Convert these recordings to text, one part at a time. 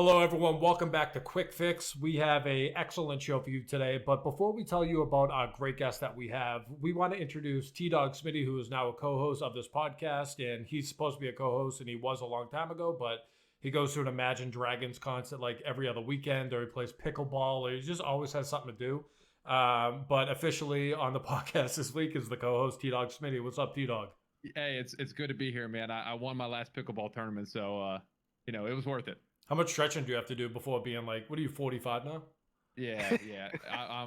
Hello, everyone. Welcome back to Quick Fix. We have a excellent show for you today. But before we tell you about our great guest that we have, we want to introduce T-Dog Smitty, who is now a co-host of this podcast. And he's supposed to be a co-host, and he was a long time ago. But he goes to an Imagine Dragons concert like every other weekend, or he plays pickleball, or he just always has something to do. But officially on the podcast this week is the co-host, T-Dog Smitty. What's up, T-Dog? Hey, it's good to be here, man. I won my last pickleball tournament, so it was worth it. How much stretching do you have to do before being like, what are you, 45 now? Yeah.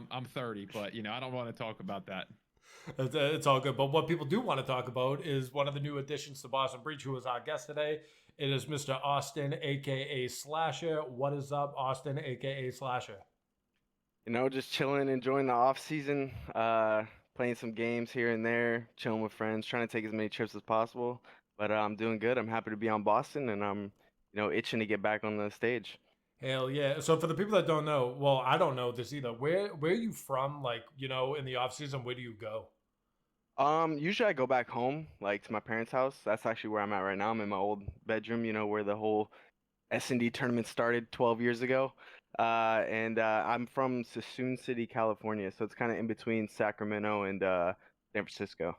I'm 30, but I don't want to talk about that. It's all good. But what people do want to talk about is one of the new additions to Boston Breach, who is our guest today. It is Mr. Austin, aka SlasheR. What is up, Austin, aka SlasheR? Just chilling, enjoying the off season, playing some games here and there, chilling with friends, trying to take as many trips as possible. But I'm doing good. I'm happy to be on Boston, and I'm, itching to get back on the stage. Hell yeah. So for the people that don't know, well, I don't know this either. Where are you from? Like, in the off season, where do you go? Usually I go back home, like to my parents' house. That's actually where I'm at right now. I'm in my old bedroom, where the whole S&D tournament started 12 years ago. And I'm from Suisun City, California, so it's kind of in between Sacramento and San Francisco.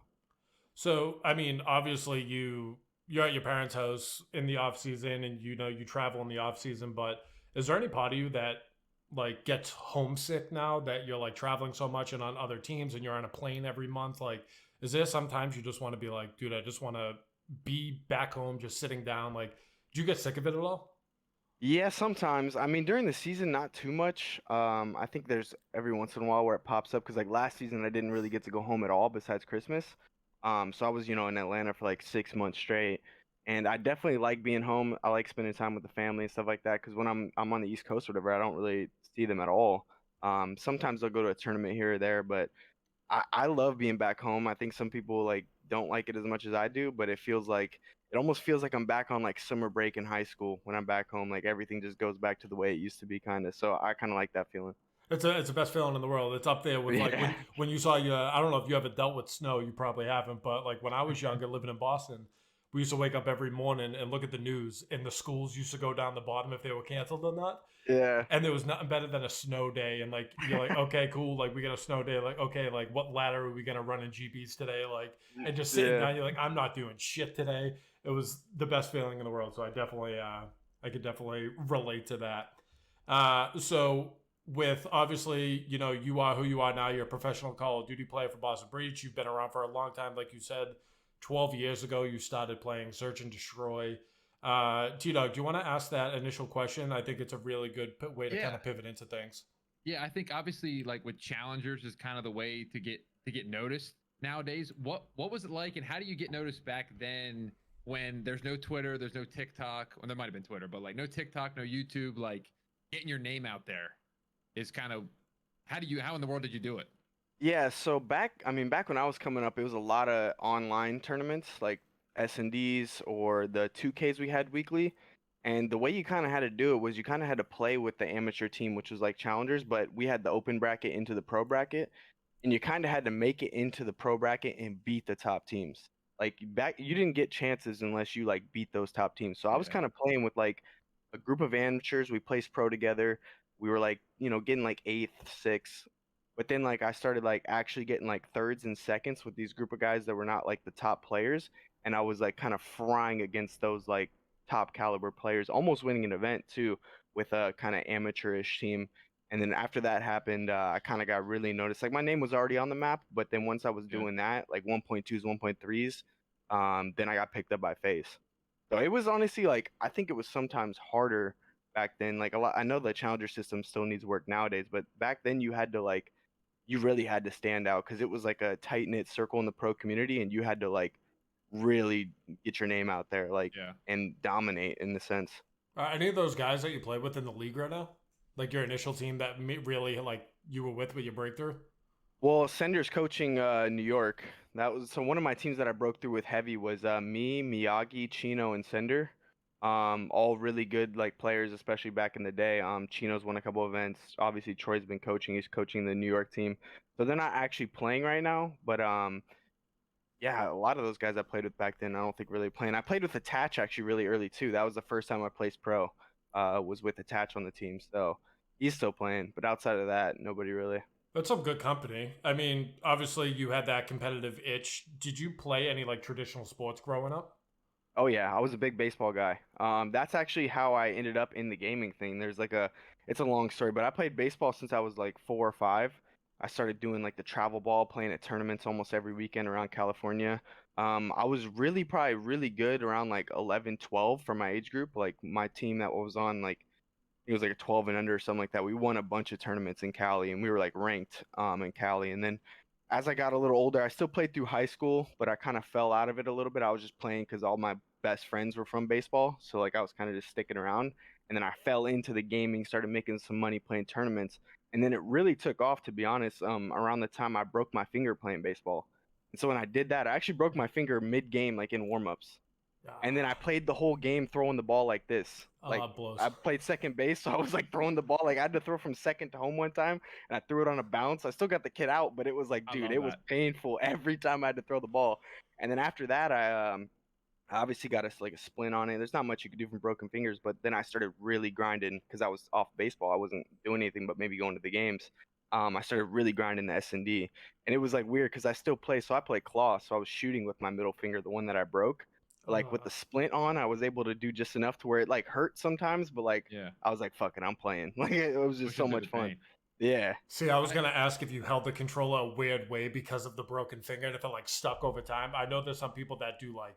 So, I mean, obviously you're at your parents' house in the off season, and you travel in the off season. But is there any part of you that like gets homesick now that you're like traveling so much and on other teams and you're on a plane every month? Like, is there sometimes you just want to be like, dude, I just want to be back home, just sitting down? Like, do you get sick of it at all? Yeah, sometimes. I mean, during the season, not too much. I think there's every once in a while where it pops up because like last season I didn't really get to go home at all besides Christmas. So I was, in Atlanta for like 6 months straight, and I definitely like being home. I like spending time with the family and stuff like that because when I'm on the East Coast or whatever, I don't really see them at all. Sometimes I'll go to a tournament here or there, but I love being back home. I think some people like don't like it as much as I do, but it almost feels like I'm back on like summer break in high school when I'm back home. Like everything just goes back to the way it used to be, kind of. So I kind of like that feeling. It's the best feeling in the world. It's up there with like when Yeah. when you saw your. I don't know if you ever dealt with snow. You probably haven't, but like when I was younger, living in Boston, we used to wake up every morning and look at the news, and the schools used to go down the bottom if they were canceled or not. Yeah. And there was nothing better than a snow day. And like you're like, okay, cool. Like we got a snow day. Like okay, like what ladder are we gonna run in GBs today? Like and just sitting Yeah. down, you're like, I'm not doing shit today. It was the best feeling in the world. So I could definitely relate to that. So with obviously, you are who you are now. You're a professional Call of Duty player for Boston Breach. You've been around for a long time, like you said. 12 years ago, you started playing Search and Destroy. T Dog, do you want to ask that initial question? I think it's a really good way to kind Yeah, of pivot into things. yeah. I think obviously like with challengers is kind of the way to get noticed nowadays. What was it like, and how do you get noticed back then when there's no Twitter, there's no TikTok, well, there might have been Twitter, but like no TikTok, no YouTube, like getting your name out there is kind of how in the world did you do it? Yeah, so back when I was coming up, it was a lot of online tournaments like S&Ds or the 2Ks we had weekly. And the way you kind of had to do it was you kind of had to play with the amateur team, which was like challengers, but we had the open bracket into the pro bracket, and you kind of had to make it into the pro bracket and beat the top teams. Like back, you didn't get chances unless you like beat those top teams. So I was Yeah. kind of playing with like a group of amateurs. We placed pro together. We were like, getting like eighth, sixth. But then like I started like actually getting like thirds and seconds with these group of guys that were not like the top players, and I was like kind of frying against those like top caliber players, almost winning an event too with a kind of amateurish team. And then after that happened, I kind of got really noticed. Like my name was already on the map, but then once I was Yeah. doing that, like 1.2s, 1.3s, then I got picked up by FaZe. So it was honestly like I think it was sometimes harder back then. Like a lot, I know the challenger system still needs work nowadays, but back then you really had to stand out because it was like a tight knit circle in the pro community, and you had to like really get your name out there, like Yeah. and dominate in the sense. Are any of those guys that you play with in the league right now? Like your initial team that really like you were with your breakthrough? Well, Sender's coaching New York. That was so one of my teams that I broke through with heavy was me, Miyagi, Chino, and Sender. All really good like players, especially back in the day. Chino's won a couple events. Obviously, Troy's been coaching. He's coaching the New York team. So they're not actually playing right now, but yeah, a lot of those guys I played with back then, I don't think really playing. I played with Attach actually really early too. That was the first time I placed pro. was with Attach on the team, so he's still playing. But outside of that, nobody really. That's some good company. I mean, obviously you had that competitive itch. Did you play any like traditional sports growing up? Oh yeah, I was a big baseball guy. That's actually how I ended up in the gaming thing. It's a long story, but I played baseball since I was like 4 or 5. I started doing like the travel ball, playing at tournaments almost every weekend around California. I was probably really good around like 11, 12 for my age group. Like my team that was on like it was like a 12 and under or something like that. We won a bunch of tournaments in Cali and we were like ranked in Cali. And then as I got a little older, I still played through high school, but I kind of fell out of it a little bit. I was just playing because all my best friends were from baseball. So like I was kind of just sticking around. And then I fell into the gaming, started making some money playing tournaments. And then it really took off, to be honest, around the time I broke my finger playing baseball. And so when I did that, I actually broke my finger mid-game, like in warm-ups. And then I played the whole game throwing the ball like this. Like That blows. I played second base, so I was like throwing the ball. Like I had to throw from second to home one time, and I threw it on a bounce. I still got the kid out, but it was like, I dude, love it was that. painful every time I had to throw the ball. And then after that, I obviously got a splint on it. There's not much you could do from broken fingers, but then I started really grinding because I was off baseball. I wasn't doing anything but maybe going to the games. I started really grinding the S&D, and it was like weird because I still play. So I play claw, so I was shooting with my middle finger, the one that I broke. Like with the splint on, I was able to do just enough to where it like hurt sometimes, but like Yeah. I was like, "Fuck it, I'm playing." Like it was just so Pushing through much the fun. pain. Yeah. See, I was gonna ask if you held the controller a weird way because of the broken finger and if it like stuck over time. I know there's some people that do like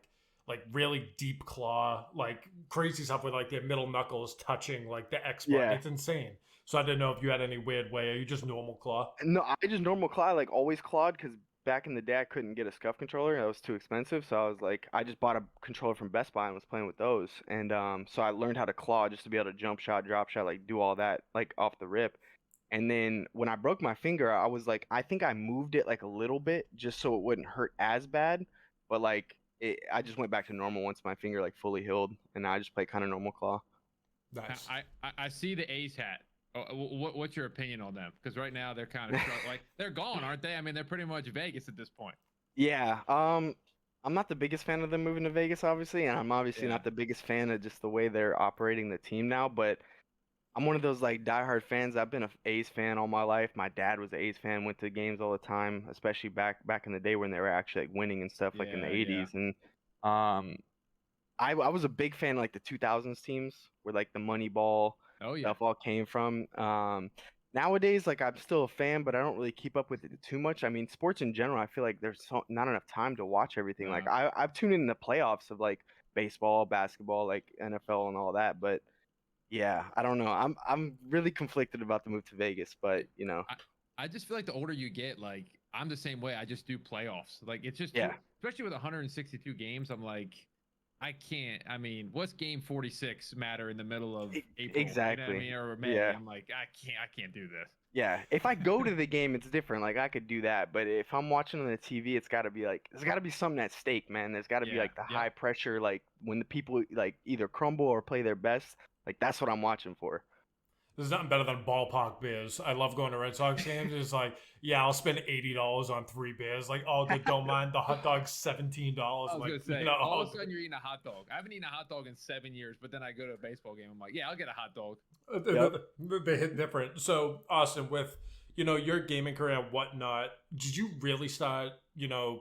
really deep claw, like crazy stuff with like their middle knuckles touching like the X button. Yeah. It's insane. So I didn't know if you had any weird way. Are you just normal claw? No, I just normal claw, like always clawed, because back in the day I couldn't get a scuff controller. That was too expensive. So I was like, I just bought a controller from Best Buy and was playing with those. And so I learned how to claw just to be able to jump shot, drop shot, like do all that like off the rip. And then when I broke my finger, I was like, I think I moved it like a little bit just so it wouldn't hurt as bad. But like I just went back to normal once my finger like fully healed, and I just play kind of normal claw. Nice. I see the A's hat. What's your opinion on them? Because right now they're kind of like they're gone, aren't they? I mean, they're pretty much Vegas at this point. Yeah. I'm not the biggest fan of them moving to Vegas, obviously, and I'm obviously Yeah. not the biggest fan of just the way they're operating the team now, but I'm one of those like diehard fans. I've been a A's fan all my life. My dad was an A's fan, went to games all the time, especially back in the day when they were actually like winning and stuff, like in the Yeah, yeah. 80s. And um, I was a big fan of like the 2000s teams where like the Moneyball Oh yeah. stuff all came from. Nowadays, like I'm still a fan, but I don't really keep up with it too much. I mean, sports in general, I feel like there's not enough time to watch everything. Like No. I've tuned in the playoffs of like baseball, basketball, like NFL and all that, but yeah, I don't know. I'm really conflicted about the move to Vegas, but you know, I just feel like the older you get, like I'm the same way. I just do playoffs. Like it's just yeah, especially with 162 games. I'm like, I can't. I mean, what's game 46 matter in the middle of April? exactly. You know what I mean, or May? Yeah, I'm like, I can't do this. yeah. If I go to the game, it's different. Like I could do that, but if I'm watching on the TV, it's got to be like there's got to be something at stake, man. There's got to be Yeah. like the Yep. high pressure, like when the people like either crumble or play their best. Like that's what I'm watching for. There's nothing better than ballpark beers. I love going to Red Sox games. It's like, yeah, I'll spend $80 on 3 beers. Like, all good, don't mind. The hot dog's $17. I was like, gonna say, you know, all of a sudden you're eating a hot dog. I haven't eaten a hot dog in 7 years, but then I go to a baseball game. I'm like, yeah, I'll get a hot dog. Yep. they hit different. So, Austin, with your gaming career and whatnot, did you really start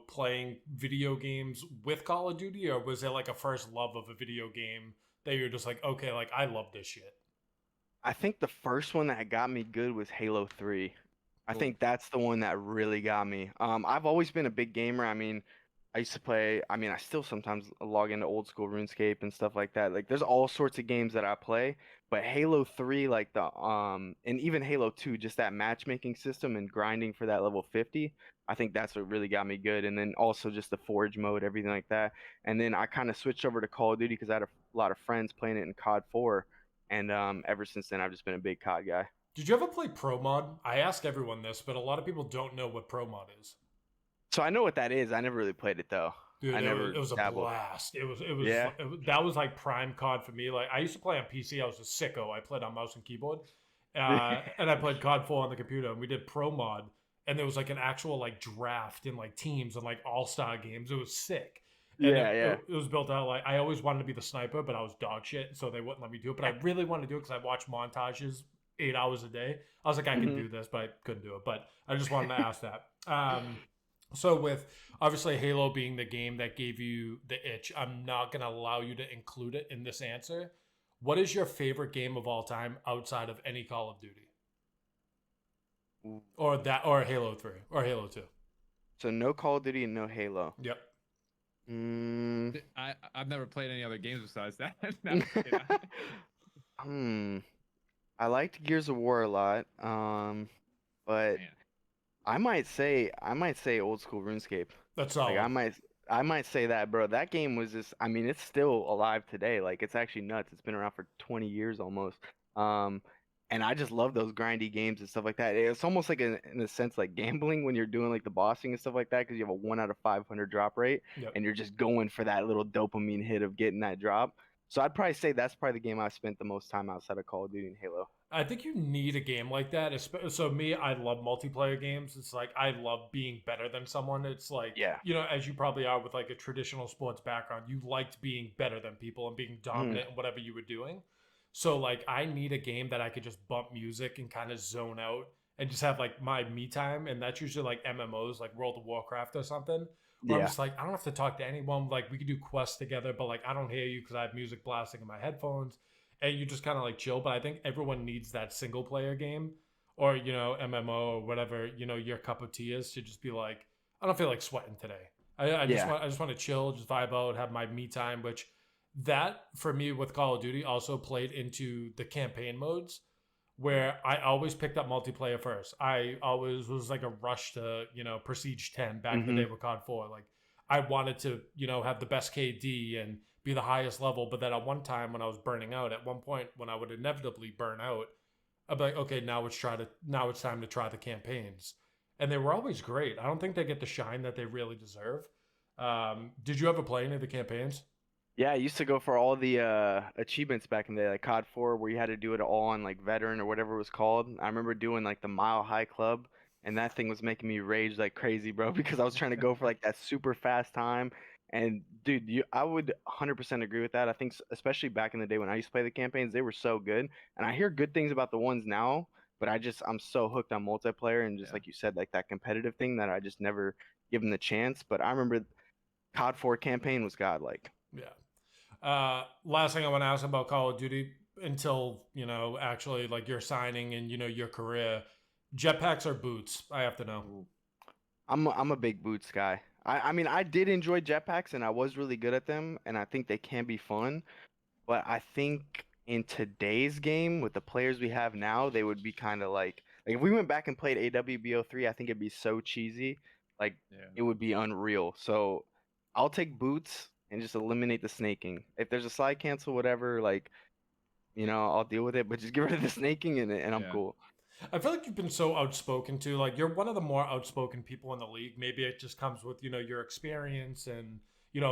playing video games with Call of Duty, or was it like a first love of a video game that you're just like, okay, like I love this shit? I think the first one that got me good was Halo 3. I Cool. think that's the one that really got me. I've always been a big gamer. I mean, I used to play, I mean, I still sometimes log into old school RuneScape and stuff like that. Like there's all sorts of games that I play, but Halo 3 like and even Halo 2 just that matchmaking system and grinding for that level 50, I think that's what really got me good. And then also just the forge mode, everything like that. And then I kind of switched over to Call of Duty because I had a lot of friends playing it in COD 4, and ever since then I've just been a big COD guy. Did you ever play Pro Mod? I ask everyone this, but a lot of people don't know what Pro Mod is. So I know what that is. I never really played it though. Dude, I never it was a dabbled. blast. Yeah. That was like prime COD for me. Like I used to play on PC. I was a sicko. I played on mouse and keyboard, and I played COD 4 on the computer. And we did Pro Mod, and there was like an actual like draft in like teams and like all-star games. It was sick. and Yeah, yeah. it was built out like I always wanted to be the sniper, but I was dog shit, so they wouldn't let me do it. But I really wanted to do it because I watched montages 8 hours a day. I was like, I can Mhm. do this, but I couldn't do it. But I just wanted to ask that. So with obviously Halo being the game that gave you the itch, I'm not gonna allow you to include it in this answer. What is your favorite game of all time outside of any Call of Duty? Ooh. Or Halo 3 or Halo 2? So no Call of Duty and no Halo. Yep. Mm. I've never played any other games besides that. No, you know? Hmm. I liked Gears of War a lot. But Man, I might say old school RuneScape. That's Like solid. I might say that, bro. That game was just I mean, it's still alive today. Like it's actually nuts. It's been around for 20 years almost. Um and I just love those grindy games and stuff like that. It's almost like in a sense like gambling when you're doing like the bossing and stuff like that because you have a 1 out of 500 drop rate Yep. and you're just going for that little dopamine hit of getting that drop. So I'd probably say that's probably the game I've spent the most time outside of Call of Duty and Halo. I think you need a game like that. So me, I love multiplayer games. It's like I love being better than someone. It's like, Yeah. as you probably are with like a traditional sports background, you liked being better than people and being Mm, dominant in whatever you were doing. So like I need a game that I could just bump music and kind of zone out and just have like my me time. And that's usually like MMOs, like World of Warcraft or something. Where I'm yeah. just like, I don't have to talk to anyone. Like we could do quests together, but like I don't hear you because I have music blasting in my headphones and you just kind of like chill. But I think everyone needs that single player game or MMO or whatever your cup of tea is to just be like, I don't feel like sweating today. Yeah. I just want to chill, just vibe out, have my me time. Which that for me with Call of Duty also played into the campaign modes where I always picked up multiplayer first. I always was like a rush to Prestige 10 back in the Hmm. day with COD 4. Like I wanted to have the best KD and be the highest level. But then at one time when I was burning out, at one point when I would inevitably burn out, I'd be like, okay, now it's time to try the campaigns, and they were always great. I don't think they get the shine that they really deserve. Did you ever play any of the campaigns? Yeah, I used to go for all the achievements back in the day, like COD 4, where you had to do it all on like veteran or whatever it was called. I remember doing like the Mile High Club, and that thing was making me rage like crazy, bro, because I was trying to go for like that super fast time. And dude, I would 100% agree with that. I think especially back in the day when I used to play the campaigns, they were so good. And I hear good things about the ones now, but I'm so hooked on multiplayer and just yeah. like you said, like that competitive thing that I just never give them the chance. But I remember COD 4 campaign was godlike. Yeah. Last thing I want to ask about Call of Duty until actually like your signing and your career, jetpacks or boots? I have to know. Ooh. I'm a big boots guy. I mean I did enjoy jetpacks and I was really good at them and I think they can be fun, but I think in today's game with the players we have now, they would be kind of like if we went back and played AWBO3, I think it'd be so cheesy. Like Yeah. it would be unreal. So I'll take boots and just eliminate the snaking. If there's a slide cancel, whatever, like I'll deal with it, but just get rid of the snaking and I'm Yeah. cool. I feel like you've been so outspoken too. Like you're one of the more outspoken people in the league. Maybe it just comes with your experience and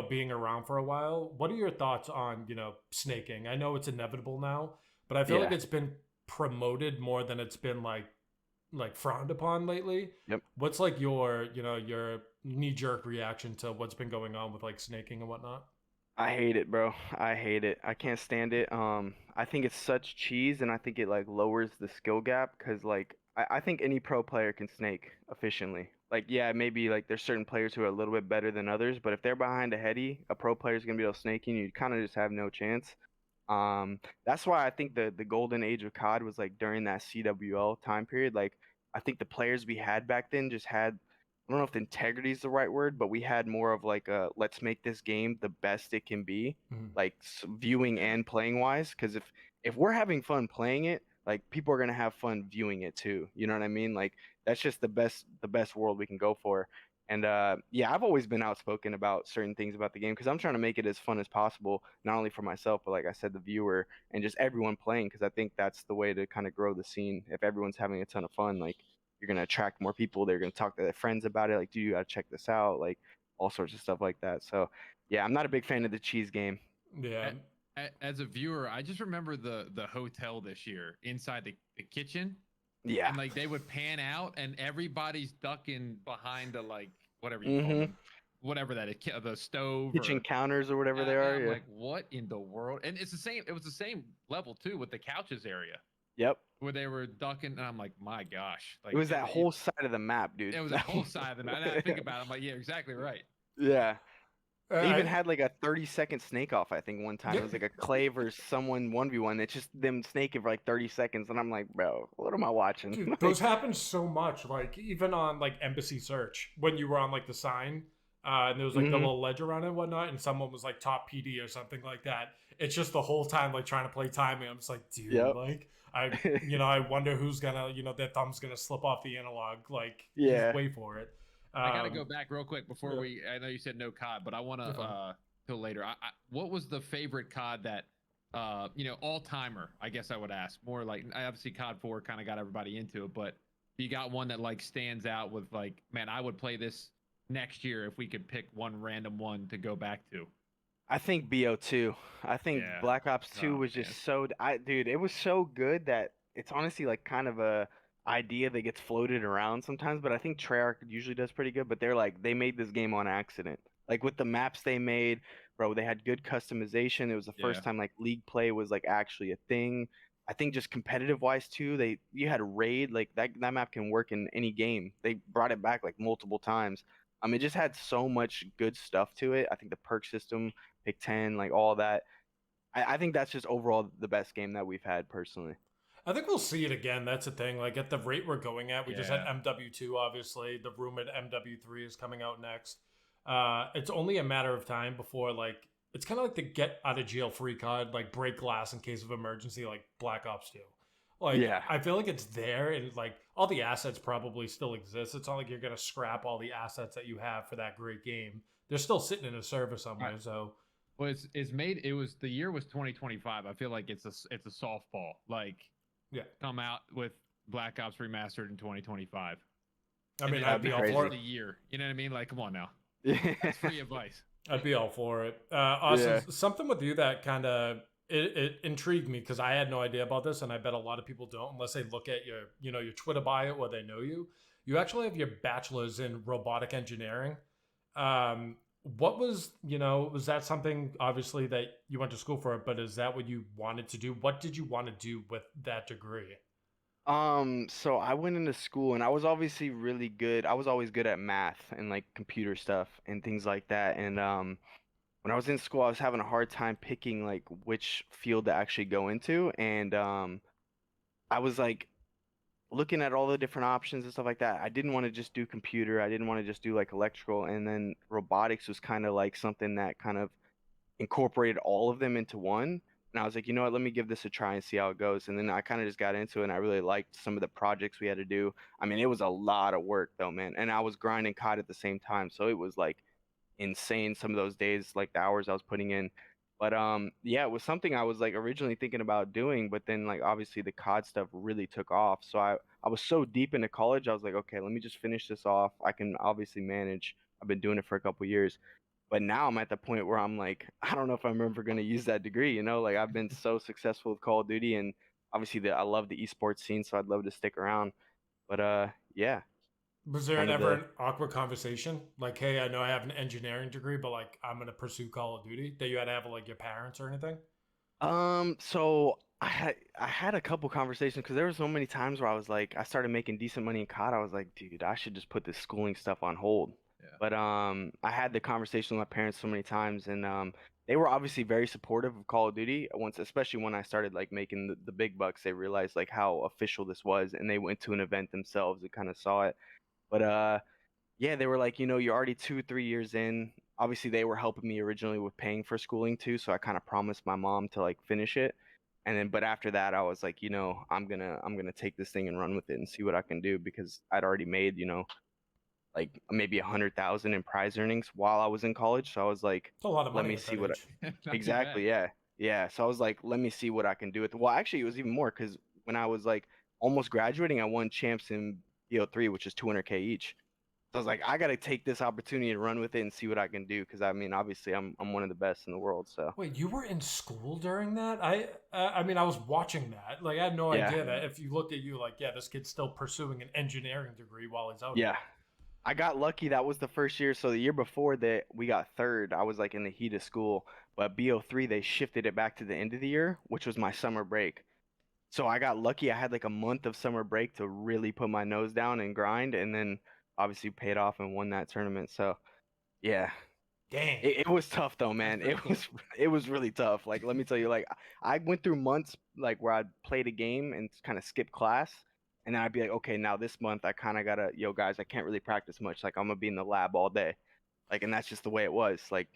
being around for a while. What are your thoughts on snaking? I know it's inevitable now, but I feel like Yeah. it's been promoted more than it's been like frowned upon lately. Yep. What's like your knee jerk reaction to what's been going on with like snaking and whatnot? I hate it, bro. I hate it. I can't stand it. I think it's such cheese, and I think it like lowers the skill gap because like I think any pro player can snake efficiently. Like yeah, maybe like there's certain players who are a little bit better than others, but if they're behind a heady, a pro player's gonna be able to snake you. You kind of just have no chance. That's why I think the golden age of COD was like during that CWL time period. Like I think the players we had back then just had I don't know if integrity is the right word, but we had more of like a let's make this game the best it can be, Mhm. like viewing Yeah. and playing wise. Because if we're having fun playing it, like people are gonna have fun viewing it too. You know what I mean? Like that's just the best world we can go for. And yeah, I've always been outspoken about certain things about the game because I'm trying to make it as fun as possible, not only for myself, but like I said, the viewer and just everyone playing. Because I think that's the way to kind of grow the scene. If everyone's having a ton of fun, like you're gonna attract more people. They're gonna talk to their friends about it. Like, dude, you gotta check this out. Like all sorts of stuff like that. So yeah, I'm not a big fan of the cheese game. Yeah. As a viewer, I just remember the hotel this year inside the kitchen, Yeah. and like they would pan out, and everybody's ducking behind the like whatever you call Mm-hmm. them, whatever that is, the stove kitchen or counters or whatever they are. I'm Yeah. like, what in the world? And it's the same. It was the same level too with the couches area Yep. where they were ducking. And I'm like, my gosh, It like was that whole side of the map, dude. it was a whole side of them. And I think about it, I'm like, yeah, exactly right. Yeah. They even I, had like a 30-second snake off, I think, one time. Yeah. It was like a Clay versus someone 1v1. It's just them snaking for like 30 seconds. And I'm like, bro, what am I watching? Dude, those happen so much. Like even on like Embassy Search, when you were on like the sign, and there was like the Mhm. little ledge around it and whatnot, and someone was like top PD or something like that. It's just the whole time like trying to play timing. I'm just like, dude, Yep. like I wonder who's gonna, their thumb's gonna slip off the analog. Like, Yeah. just wait for it. I gotta go back real quick before yeah. I know you said no COD, but I want You're fine. to till later. What was the favorite COD that all timer? I guess I would ask more like obviously COD 4 kind of got everybody into it, but you got one that like stands out with like, man, I would play this next year if we could pick one random one to go back to. I think BO2. I think Yeah. Black Ops 2 Oh, was man. just dude, it was so good that it's honestly like kind of a idea that gets floated around sometimes, but I think Treyarch usually does pretty good, but they made this game on accident. Like with the maps they made, bro, they had good customization. It was the first Yeah. time like league play was like actually a thing. I think just competitive wise too, you had raid, like that map can work in any game. They brought it back like multiple times. It just had so much good stuff to it. I think the perk system, Pick 10, like all that. I think that's just overall the best game that we've had personally. I think we'll see it again. That's the thing. Like at the rate we're going at, we just had Yeah. MW2. Obviously, the rumored MW3 is coming out next. It's only a matter of time before like it's kind of like the get out of jail free card, like break glass in case of emergency, like Black Ops 2. Like Yeah. I feel like it's there, and like all the assets probably still exist. It's not like you're gonna scrap all the assets that you have for that great game. They're still sitting in a server somewhere. Right. So Well, it's made. It was the year was 2025. I feel like it's a softball. Like yeah, come out with Black Ops remastered in 2025. I mean, And I'd be be all crazy. for the it. year. You know what I mean? Like, come on now. Yeah. That's free advice. I'd be all for it. Austin, Yeah. something with you that kind of it intrigued me because I had no idea about this, and I bet a lot of people don't unless they look at your Twitter bio or they know you. You actually have your bachelor's in robotic engineering. What was that something obviously that you went to school for it, but is that what you wanted to do? What did you want to do with that degree? So I went into school and I was obviously really good. I was always good at math and like computer stuff and things like that. And when I was in school, I was having a hard time picking like which field to actually go into. And I was like looking at all the different options and stuff like that. I didn't want to just do computer. I didn't want to just do like electrical. And then robotics was kind of like something that kind of incorporated all of them into one. And I was like, you know what, let me give this a try and see how it goes. And then I kind of just got into it and I really liked some of the projects we had to do. I mean, it was a lot of work though, man. And I was grinding COD at the same time. So it was like insane some of those days, like the hours I was putting in. But yeah, it was something I was like originally thinking about doing, but then like obviously the COD stuff really took off. So I was so deep into college, I was like, okay, let me just finish this off. I can obviously manage. I've been doing it for a couple years. But now I'm at the point where I'm like, I don't know if I'm ever going to use that degree, Like I've been so successful with Call of Duty and obviously I love the esports scene, so I'd love to stick around. But yeah, Was there kind of ever the an awkward conversation? Like, hey, I know I have an engineering degree, but like I'm gonna pursue Call of Duty that you had to have with like your parents or anything? so I had a couple conversations because there were so many times where I was like, I started making decent money in COD. I was like, dude, I should just put this schooling stuff on hold. Yeah. But I had the conversation with my parents so many times, and they were obviously very supportive of Call of Duty. Once, especially when I started like making the big bucks, they realized like how official this was, and they went to an event themselves and kind of saw it. But yeah, they were like, you're already 2, 3 years in. Obviously, they were helping me originally with paying for schooling too, so I kind of promised my mom to like finish it. And then, but after that, I was like, I'm gonna take this thing and run with it and see what I can do because I'd already made, like maybe 100,000 in prize earnings while I was in college. So I was like, It's a lot of let money me at see that what age. Not too exactly, bad. yeah, yeah. So I was like, let me see what I can do with it. Well, actually, it was even more because when I was like almost graduating, I won champs in BO3, which is 200K each. So I was like, I got to take this opportunity to run with it and see what I can do because I mean, obviously, I'm one of the best in the world. So Wait, you were in school during that? I mean, I was watching that. Like, I had no yeah, idea that if you looked at you, like, yeah, this kid's still pursuing an engineering degree while he's out yeah. here. I got lucky. That was the first year. So the year before that, we got third. I was like in the heat of school. But BO3, they shifted it back to the end of the year, which was my summer break. So I got lucky. I had like a month of summer break to really put my nose down and grind, and then obviously paid off and won that tournament. So yeah, Dang. it was tough though, That's man. pretty It cool. was it was really tough. Like let me tell you, like I went through months like where I'd played a game and kind of skip class, and then I'd be like, okay, now this month I kind of gotta, yo guys, I can't really practice much. Like I'm gonna be in the lab all day, like, and that's just the way it was. Like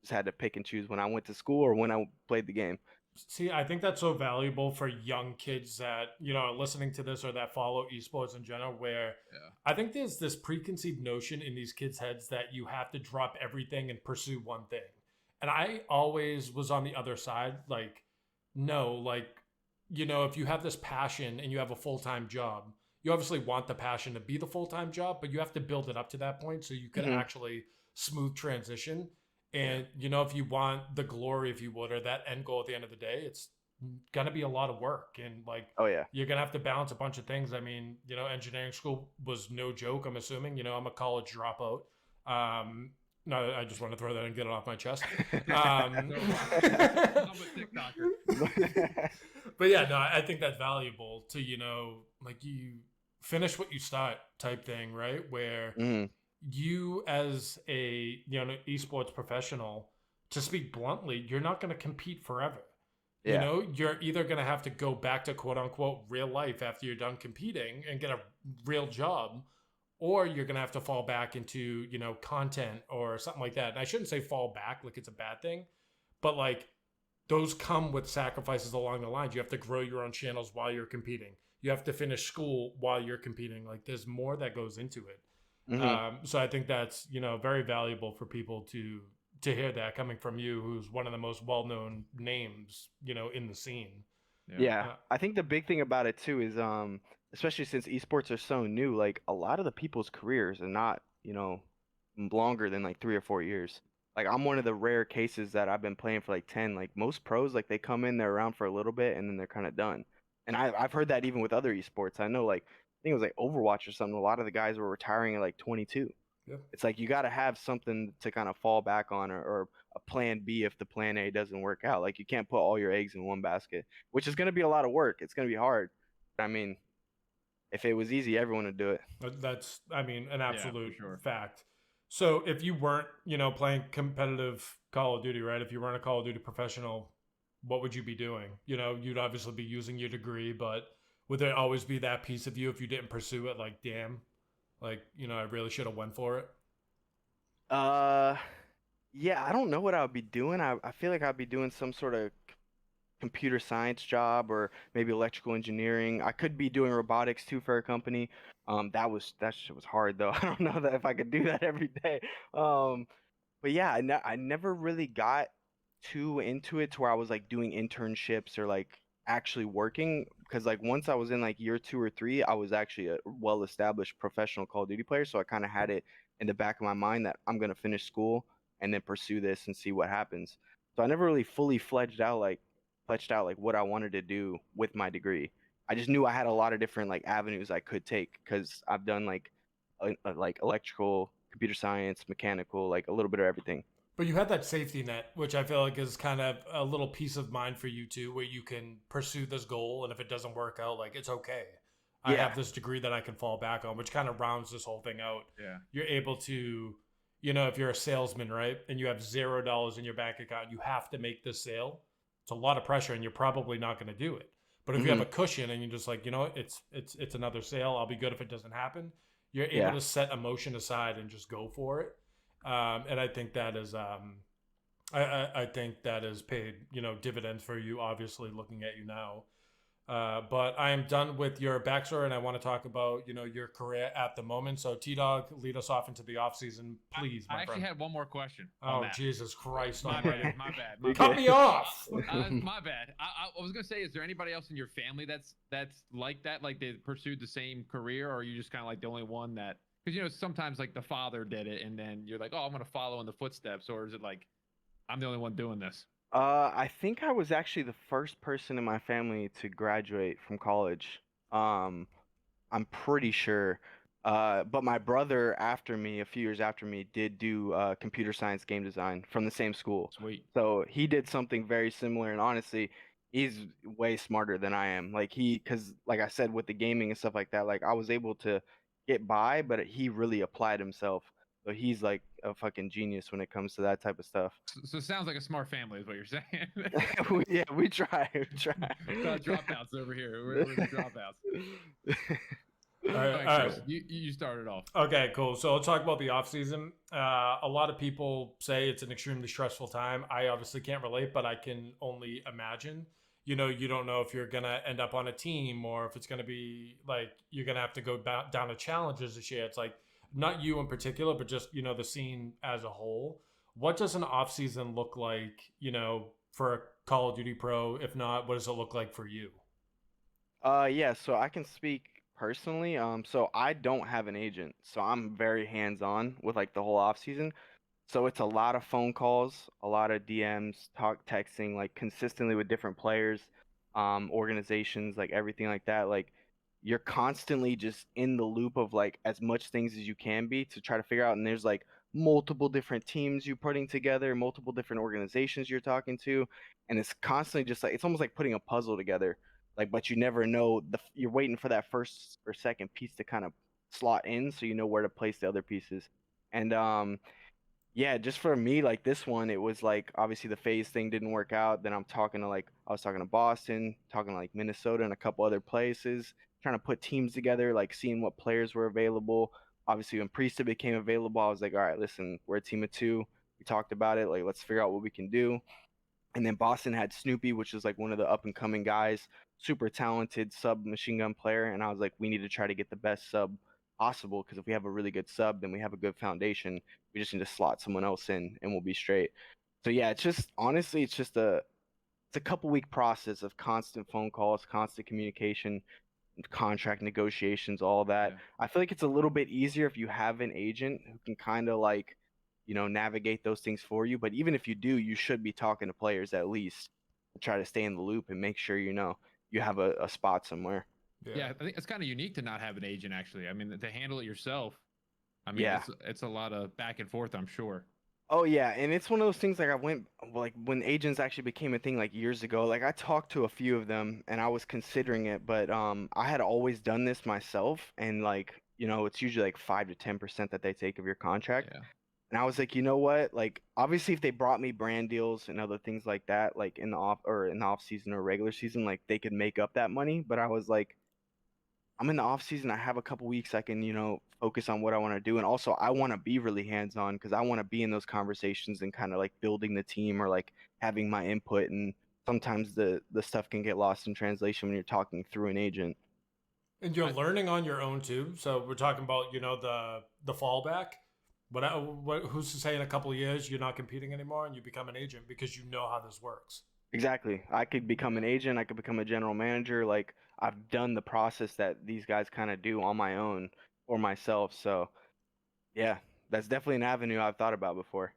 just had to pick and choose when I went to school or when I played the game. See, I think that's so valuable for young kids that, are listening to this or that follow esports in general, where Yeah. I think there's this preconceived notion in these kids' heads that you have to drop everything and pursue one thing. And I always was on the other side, like, no, like, if you have this passion and you have a full time job, you obviously want the passion to be the full time job, but you have to build it up to that point so you can Hmm. actually smooth transition. Yeah. And if you want the glory, if you would, or that end goal at the end of the day, it's gonna be a lot of work, and like Oh yeah. you're gonna have to balance a bunch of things. I mean, engineering school was no joke. I'm assuming. I'm a college dropout. No, I just want to throw that and get it off my chest. Um, So I'm a TikToker. but yeah, no, I think that's valuable to like you finish what you start type thing, right? Where Mhm. you as a esports professional, to speak bluntly, you're not going to compete forever. Yeah. You're either going to have to go back to quote unquote real life after you're done competing and get a real job, or you're going to have to fall back into content or something like that. And I shouldn't say fall back like it's a bad thing, but like those come with sacrifices along the lines. You have to grow your own channels while you're competing. You have to finish school while you're competing. Like there's more that goes into it. Hmm. So I think that's very valuable for people to hear that coming from you, who's one of the most well-known names in the scene. Yeah. Yeah, Uh, I think the big thing about it too is especially since esports are so new, like a lot of the people's careers are not, longer than like 3 or 4 years. Like I'm one of the rare cases that I've been playing for like 10. Like most pros, like they come in, they're around for a little bit and then they're kind of done. And I've heard that even with other esports. I know like I think it was like Overwatch or something. A lot of the guys were retiring at like 22. yeah. It's like you got to have something to kind of fall back on, or a plan B if the plan A doesn't work out. Like you can't put all your eggs in one basket, which is going to be a lot of work. It's going to be hard. I mean, if it was easy, everyone would do it. That's, I mean, an Yeah, for absolute sure. fact. So if you weren't, playing competitive Call of Duty, right? If you weren't a Call of Duty professional, what would you be doing? You'd obviously be using your degree, but would there always be that piece of you if you didn't pursue it? Like, damn, like, I really should have went for it. Uh, yeah, I don't know what I would be doing. I feel like I'd be doing some sort of computer science job or maybe electrical engineering. I could be doing robotics too for a company. That shit was hard though. I don't know that if I could do that every day. Um, But yeah, I never really got too into it to where I was like doing internships or like actually working. Because like once I was in like year 2 or 3, I was actually a well-established professional Call of Duty player. So I kind of had it in the back of my mind that I'm gonna finish school and then pursue this and see what happens. So I never really fully fledged out like what I wanted to do with my degree. I just knew I had a lot of different like avenues I could take because I've done like electrical, computer science, mechanical, like a little bit of everything. But you had that safety net, which I feel like is kind of a little peace of mind for you too, where you can pursue this goal, and if it doesn't work out, like it's okay. I Yeah. have this degree that I can fall back on, which kind of rounds this whole thing out. Yeah. You're able to, if you're a salesman, right, and you have $0 in your bank account, you have to make this sale. It's a lot of pressure, and you're probably not going to do it. But if you have Hmm. a cushion and you're just like, it's another sale. I'll be good if it doesn't happen. You're able Yeah. to set emotion aside and just go for it. And I think that is I think that has paid dividends for you. Obviously, looking at you now, but I am done with your backstory, and I want to talk about your career at the moment. So T Dog, lead us off into the off season, please, I my actually friend. had one more question Oh on that. Jesus Christ My Almighty! bad. My bad. My You're Cut bad. good. me off. My bad. I was gonna say, is there anybody else in your family that's like that? Like they pursued the same career, or are you just kind of like the only one that? Because sometimes like the father did it, and then you're like, oh, I'm gonna follow in the footsteps, or is it like I'm the only one doing this? I think I was actually the first person in my family to graduate from college. Um, I'm pretty sure. But my brother after me, a few years after me, did do computer science game design from the same school. Sweet. So he did something very similar, and honestly, he's way smarter than I am. Because like I said, with the gaming and stuff like that, like I was able to get by, but he really applied himself. So he's like a fucking genius when it comes to that type of stuff. So it sounds like a smart family is what you're saying. Yeah, we try, we try. Not dropouts over here. We're the dropouts. All right, All right, all Chris, right. you started off. Okay, cool. So let's talk about the off season. A lot of people say it's an extremely stressful time. I obviously can't relate, but I can only imagine. You don't know if you're gonna end up on a team or if it's gonna be like you're gonna have to go down to challenges this year. It's like not you in particular, but just the scene as a whole. What does an off season look like? For a Call of Duty Pro. If not, what does it look like for you? Yeah, so I can speak personally. So I don't have an agent, so I'm very hands-on with like the whole off season. So it's a lot of phone calls, a lot of DMs, texting, like consistently with different players, organizations, like everything like that. Like you're constantly just in the loop of like as much things as you can be to try to figure out. And there's like multiple different teams you're putting together, multiple different organizations you're talking to, and it's constantly just like it's almost like putting a puzzle together. Like, but you never know you're waiting for that first or second piece to kind of slot in, so you know where to place the other pieces. And yeah, just for me, like this one, it was like obviously the phase thing didn't work out. Then I was talking to Boston, talking to like Minnesota and a couple other places, trying to put teams together, like seeing what players were available. Obviously, when Priestahh became available, I was like, all right, listen, we're a team of two. We talked about it, like let's figure out what we can do. And then Boston had Snoopy, which is like one of the up and coming guys, super talented sub machine gun player. And I was like, we need to try to get the best sub possible because if we have a really good sub, then we have a good foundation. We just need to slot someone else in and we'll be straight. So yeah, it's just honestly, it's a couple week process of constant phone calls, constant communication, contract negotiations, all that. Yeah. I feel like it's a little bit easier if you have an agent who can kind of like, navigate those things for you. But even if you do, you should be talking to players at least to try to stay in the loop and make sure you have a spot somewhere. Yeah, I think it's kind of unique to not have an agent actually. I mean, to handle it yourself. I mean, Yeah. it's a lot of back and forth, I'm sure. Oh yeah, and it's one of those things like I went like when agents actually became a thing like years ago. Like I talked to a few of them and I was considering it, but I had always done this myself and like, it's usually like 5 to 10% that they take of your contract. Yeah. And I was like, you know what? Like, obviously, if they brought me brand deals and other things like that, like in the off season or regular season, like they could make up that money. But I was like, I'm in the off season. I have a couple weeks. I can, focus on what I want to do. And also, I want to be really hands on because I want to be in those conversations and kind of like building the team or like having my input. And sometimes the stuff can get lost in translation when you're talking through an agent. And you're learning on your own too. So we're talking about the fallback. Who's to say in a couple of years you're not competing anymore and you become an agent because you know how this works. Exactly. I could become an agent. I could become a general manager. Like I've done the process that these guys kind of do on my own or myself. So yeah, that's definitely an avenue I've thought about before.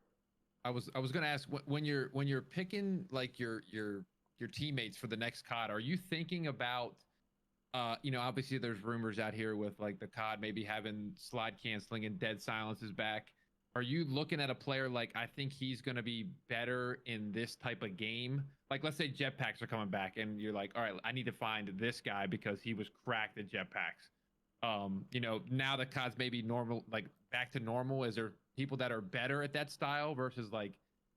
I was gonna ask when you're picking like your teammates for the next COD, are you thinking about obviously there's rumors out here with like the COD maybe having slide canceling and dead silences back. Are you looking at a player like I think he's going to be better in this type of game? Like let's say jetpacks are coming back and you're like, all right, I need to find this guy because he was cracked at jetpacks. Now the COD's maybe normal, like back to normal. Is there people that are better at that style versus like,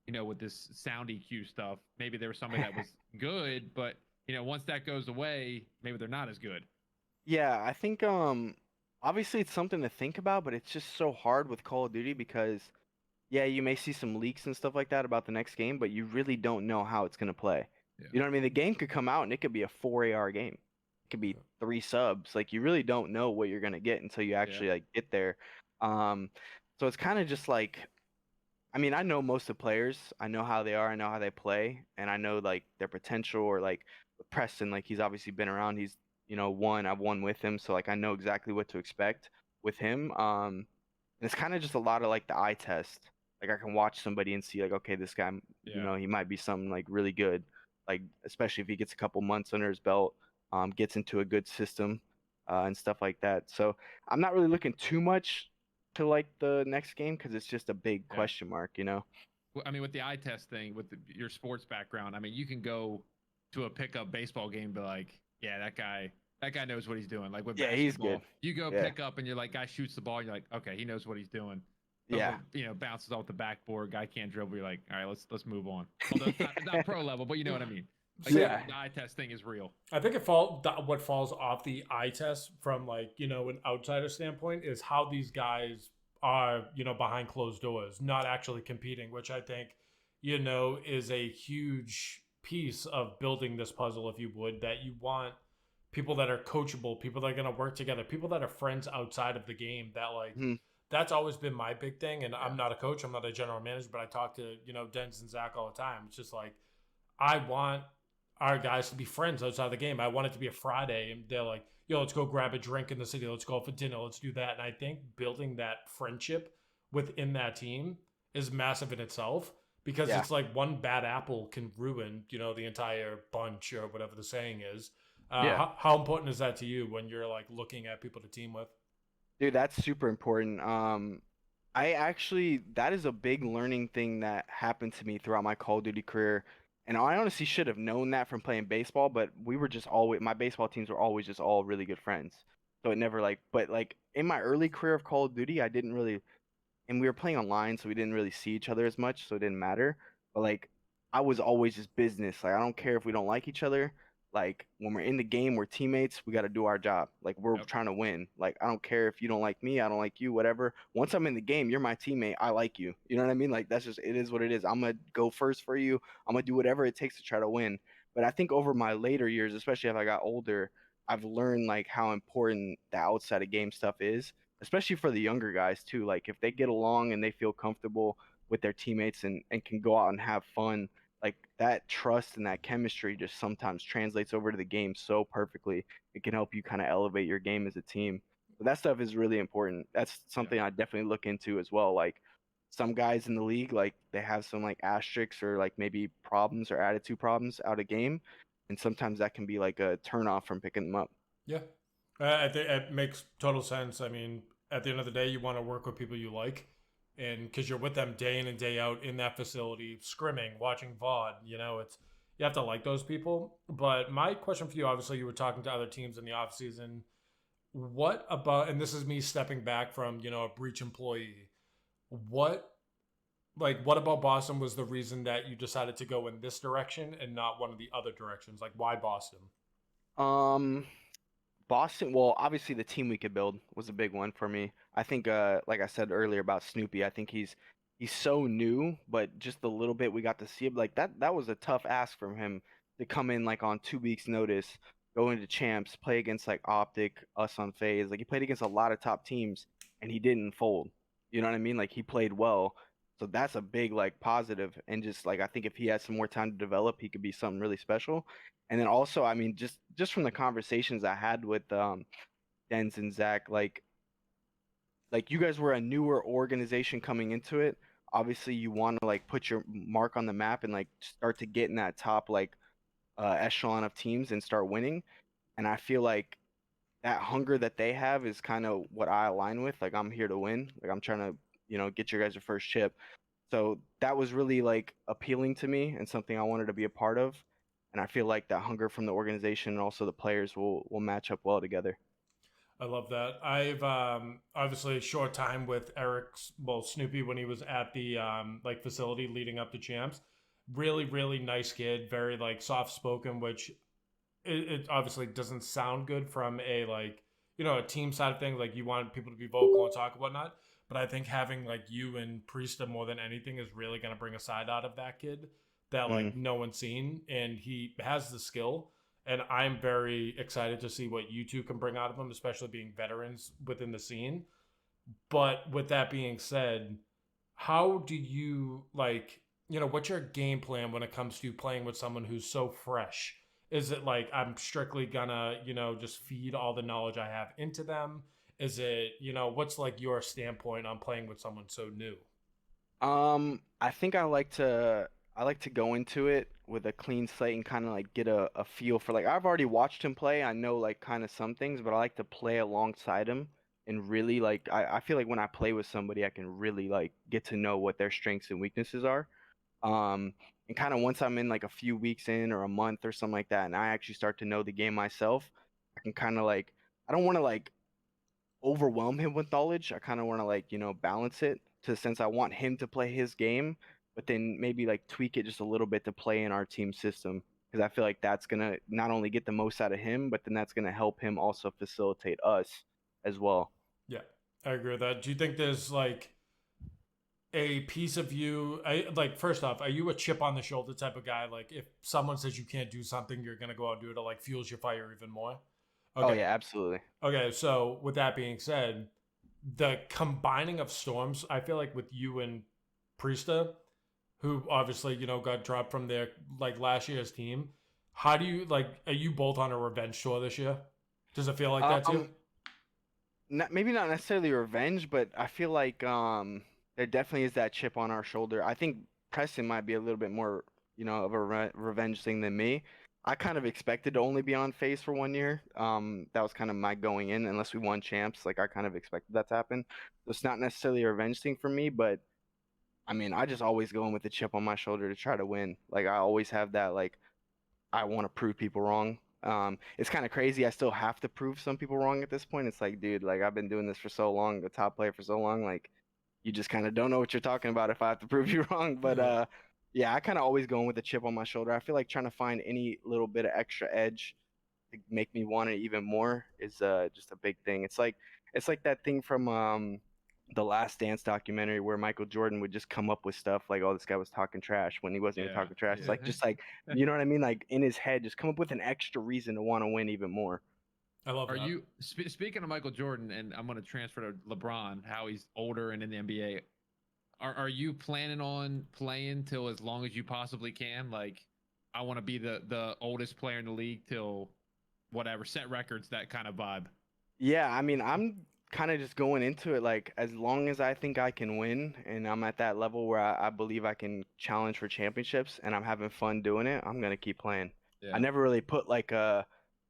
with this sound EQ stuff? Maybe there was somebody that was good, but once that goes away, maybe they're not as good. Yeah, I think obviously it's something to think about, but it's just so hard with Call of Duty because yeah, you may see some leaks and stuff like that about the next game, but you really don't know how it's gonna play. Yeah. You know what I mean? The game could come out and it could be a 4 AR game. It could be 3 subs. Like you really don't know what you're gonna get until you actually like get there. Um, so it's kind of just like I mean, I know most of the players. I know how they are. I know how they play, and I know like their potential. Or like with Preston, like he's obviously been around. He's won. I've won with him, so like I know exactly what to expect with him. And it's kind of just a lot of like the eye test. Like I can watch somebody and see like, okay, this guy, he might be something like really good. Like especially if he gets a couple months under his belt, gets into a good system. and stuff like that. So I'm not really looking too much to like the next game because it's just a big Yeah. question mark, you know? Well, I mean, with the eye test thing, with your sports background, I mean, you can go to a pickup baseball game and be like, yeah, that guy knows what he's doing. Like with Yeah, he's good. basketball, you go Yeah, pick up and you're like, guy shoots the ball, and you're like, okay, he knows what he's doing. yeah, Bounces off the backboard, guy can't dribble. You're like, all right, let's move on. Although it's not pro level, but you know what I mean. Like yeah, the eye test thing is real. I think what falls off the eye test from like, an outsider standpoint is how these guys are, behind closed doors, not actually competing, which I think, is a huge piece of building this puzzle, if you would, that you want people that are coachable, people that are going to work together, people that are friends outside of the game that like, Mhm. that's always been my big thing. And Yeah. I'm not a coach, I'm not a general manager, but I talk to, Dennis and Zach all the time. It's just like, I want our guys to be friends outside the game. I want it to be a Friday, and they're like, "Yo, let's go grab a drink in the city. Let's go for dinner. Let's do that." And I think building that friendship within that team is massive in itself because Yeah. it's like one bad apple can ruin, the entire bunch or whatever the saying is. Yeah. How important is that to you when you're like looking at people to team with? Dude, that's super important. That is a big learning thing that happened to me throughout my Call of Duty career. And I honestly should have known that from playing baseball, but we were just always, my baseball teams were always just all really good friends. So it never like, but like in my early career of Call of Duty, I didn't really, and we were playing online, so we didn't really see each other as much, so it didn't matter. But like, I was always just business. Like, I don't care if we don't like each other. Like, when we're in the game, we're teammates. We got to do our job. Like, we're Yep. trying to win. Like, I don't care if you don't like me, I don't like you, whatever. Once I'm in the game, you're my teammate. I like you. You know what I mean? Like, that's just it is what it is. I'm gonna go first for you. I'm gonna do whatever it takes to try to win. But I think over my later years, especially as I got older, I've learned like how important the outside of game stuff is, especially for the younger guys too. Like if they get along and they feel comfortable with their teammates and can go out and have fun, like that trust and that chemistry just sometimes translates over to the game so perfectly. It can help you kind of elevate your game as a team. But that stuff is really important. That's something I definitely look into as well. Like some guys in the league, like they have some like asterisks or like maybe problems or attitude problems out of game. And sometimes that can be like a turnoff from picking them up. Yeah, I think it makes total sense. I mean, at the end of the day, you want to work with people you like, and because you're with them day in and day out in that facility, scrimming, watching VOD. It's you have to like those people. But my question for you, obviously, you were talking to other teams in the off season. What about? And this is me stepping back from a breach employee. What what about Boston was the reason that you decided to go in this direction and not one of the other directions? Like why Boston? Um, Boston, well, obviously the team we could build was a big one for me. I think like I said earlier about Snoopy, I think he's so new, but just the little bit we got to see him, like that was a tough ask from him to come in like on 2 weeks notice, go into champs, play against like Optic, us on FaZe. Like he played against a lot of top teams and he didn't fold. You know what I mean? Like he played well. So that's a big like positive and just like I think if he had some more time to develop, he could be something really special. And then also, I mean, just from the conversations I had with Dens and Zach, like you guys were a newer organization coming into it. Obviously, you want to like put your mark on the map and like start to get in that top like echelon of teams and start winning. And I feel like that hunger that they have is kind of what I align with. Like I'm here to win. Like I'm trying to, get your guys your first chip. So that was really like appealing to me and something I wanted to be a part of. And I feel like that hunger from the organization and also the players will match up well together. I love that. I've obviously a short time with Snoopy when he was at the like facility leading up to champs. Really, really nice kid, very like soft spoken, which it obviously doesn't sound good from a like a team side of things. Like you want people to be vocal and talk and whatnot. But I think having like you and Priestahh more than anything is really gonna bring a side out of that kid that like Mm. no one's seen, and he has the skill. And I'm very excited to see what you two can bring out of him, especially being veterans within the scene. But with that being said, how do you like, what's your game plan when it comes to playing with someone who's so fresh? Is it like I'm strictly gonna, just feed all the knowledge I have into them? Is it, what's like your standpoint on playing with someone so new? I think I like to go into it with a clean slate and kind of like get a feel for like I've already watched him play. I know like kind of some things, but I like to play alongside him and really like I feel like when I play with somebody, I can really like get to know what their strengths and weaknesses are. And kind of once I'm in like a few weeks in or a month or something like that, and I actually start to know the game myself, I can kind of like I don't want to like overwhelm him with knowledge. I kind of want to like, balance it to the sense I want him to play his game, but then maybe like tweak it just a little bit to play in our team system. Because I feel like that's gonna not only get the most out of him, but then that's gonna help him also facilitate us as well. Yeah, I agree with that. Do you think there's like a piece of you, like first off, are you a chip on the shoulder type of guy? Like if someone says you can't do something, you're gonna go out and do it. It like fuels your fire even more. Oh Okay. yeah, absolutely. Okay, so with that being said, the combining of storms, I feel like with you and Priestahh, who obviously, got dropped from their like last year's team, how do you like are you both on a revenge tour this year? Does it feel like that too? Um, maybe not necessarily revenge, but I feel like there definitely is that chip on our shoulder. I think Preston might be a little bit more, of a revenge thing than me. I kind of expected to only be on FaZe for 1 year. That was kind of my going in, unless we won champs. Like I kind of expected that to happen. So it's not necessarily a revenge thing for me, but I mean, I just always go in with a chip on my shoulder to try to win. Like I always have that like I want to prove people wrong. It's kind of crazy. I still have to prove some people wrong at this point. It's like, dude, like I've been doing this for so long, the top player for so long, like you just kind of don't know what you're talking about if I have to prove you wrong. But Yeah. yeah, I kind of always go in with a chip on my shoulder. I feel like trying to find any little bit of extra edge to make me want it even more is just a big thing. It's like that thing from the Last Dance documentary where Michael Jordan would just come up with stuff like, "Oh, this guy was talking trash" when he wasn't even Yeah. talking trash. It's Yeah. like just like you know what I mean? Like in his head, just come up with an extra reason to want to win even more. I love Are that. you speaking of Michael Jordan, and I'm going to transfer to LeBron, how he's older and in the NBA? Are you planning on playing till as long as you possibly can? Like, I want to be the oldest player in the league till whatever, set records, that kind of vibe. Yeah, I mean, I'm kind of just going into it like as long as I think I can win and I'm at that level where I believe I can challenge for championships and I'm having fun doing it, I'm gonna keep playing. I Yeah. never really put like oh,